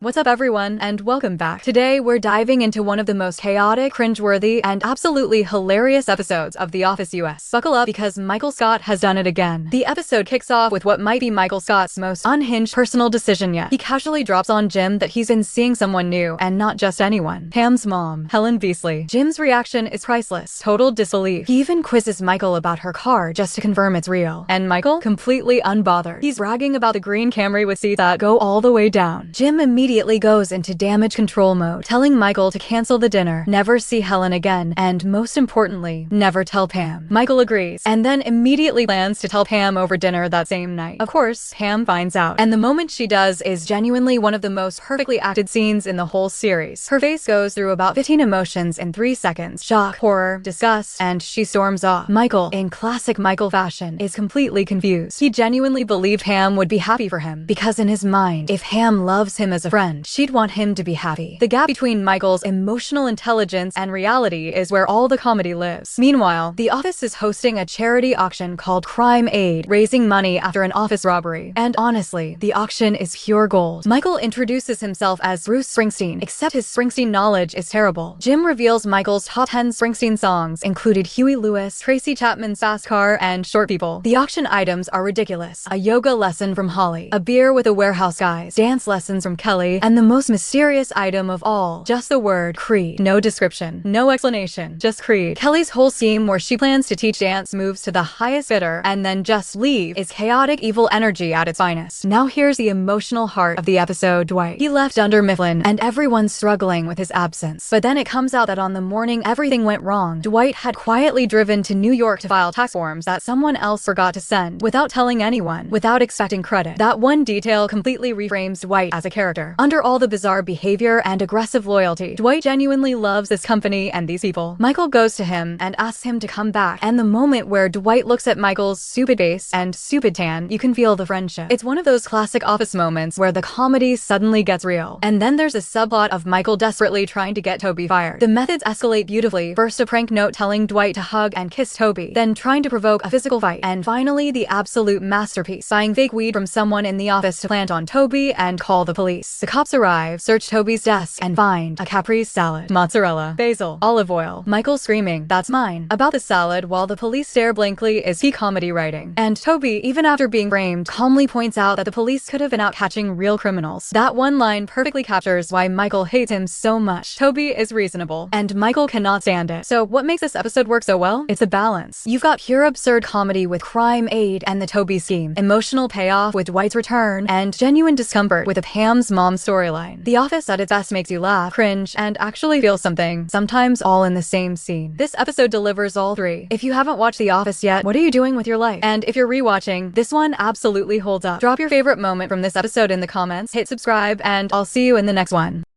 What's up everyone, and welcome back. Today we're diving into one of the most chaotic, cringeworthy, and absolutely hilarious episodes of The Office US. Buckle up because Michael Scott has done it again. The episode kicks off with what might be Michael Scott's most unhinged personal decision yet. He casually drops on Jim that he's been seeing someone new, and not just anyone. Pam's mom, Helen Beasley. Jim's reaction is priceless. Total disbelief. He even quizzes Michael about her car just to confirm it's real. And Michael, completely unbothered. He's bragging about the green Camry with seats that go all the way down. Jim immediately goes into damage control mode, telling Michael to cancel the dinner, never see Helen again, and most importantly, never tell Pam. Michael agrees, and then immediately plans to tell Pam over dinner that same night. Of course, Pam finds out, and the moment she does is genuinely one of the most perfectly acted scenes in the whole series. Her face goes through about 15 emotions in 3 seconds: shock, horror, disgust, and she storms off. Michael, in classic Michael fashion, is completely confused. He genuinely believed Pam would be happy for him, because in his mind, if Pam loves him as a friend, she'd want him to be happy. The gap between Michael's emotional intelligence and reality is where all the comedy lives. Meanwhile, the office is hosting a charity auction called Crime Aid, raising money after an office robbery. And honestly, the auction is pure gold. Michael introduces himself as Bruce Springsteen, except his Springsteen knowledge is terrible. Jim reveals Michael's top 10 Springsteen songs included Huey Lewis, Tracy Chapman's Fast Car, and Short People. The auction items are ridiculous: a yoga lesson from Holly, a beer with the Warehouse Guys, dance lessons from Kelly, and the most mysterious item of all, just the word Creed. No description, no explanation, just Creed. Kelly's whole scheme where she plans to teach dance moves to the highest bidder and then just leave is chaotic evil energy at its finest. Now here's the emotional heart of the episode: Dwight. He left under Mifflin, and everyone's struggling with his absence. But then it comes out that on the morning everything went wrong, Dwight had quietly driven to New York to file tax forms that someone else forgot to send, without telling anyone, without expecting credit. That one detail completely reframes Dwight as a character. Under all the bizarre behavior and aggressive loyalty, Dwight genuinely loves this company and these people. Michael goes to him and asks him to come back, and the moment where Dwight looks at Michael's stupid face and stupid tan, you can feel the friendship. It's one of those classic Office moments where the comedy suddenly gets real. And then there's a subplot of Michael desperately trying to get Toby fired. The methods escalate beautifully. First a prank note telling Dwight to hug and kiss Toby, then trying to provoke a physical fight, and finally the absolute masterpiece: buying fake weed from someone in the office to plant on Toby and call the police. The cops arrive, search Toby's desk, and find a Caprese salad, mozzarella, basil, olive oil. Michael screaming, "That's mine!" about the salad, while the police stare blankly, is peak comedy writing. And Toby, even after being framed, calmly points out that the police could have been out catching real criminals. That one line perfectly captures why Michael hates him so much. Toby is reasonable, and Michael cannot stand it. So what makes this episode work so well? It's a balance. You've got pure absurd comedy with Crime Aid and the Toby scheme, emotional payoff with Dwight's return, and genuine discomfort with a Pam's mom storyline. The Office at its best makes you laugh, cringe, and actually feel something, sometimes all in the same scene. This episode delivers all three. If you haven't watched The Office yet, what are you doing with your life? And if you're rewatching, this one absolutely holds up. Drop your favorite moment from this episode in the comments, hit subscribe, and I'll see you in the next one.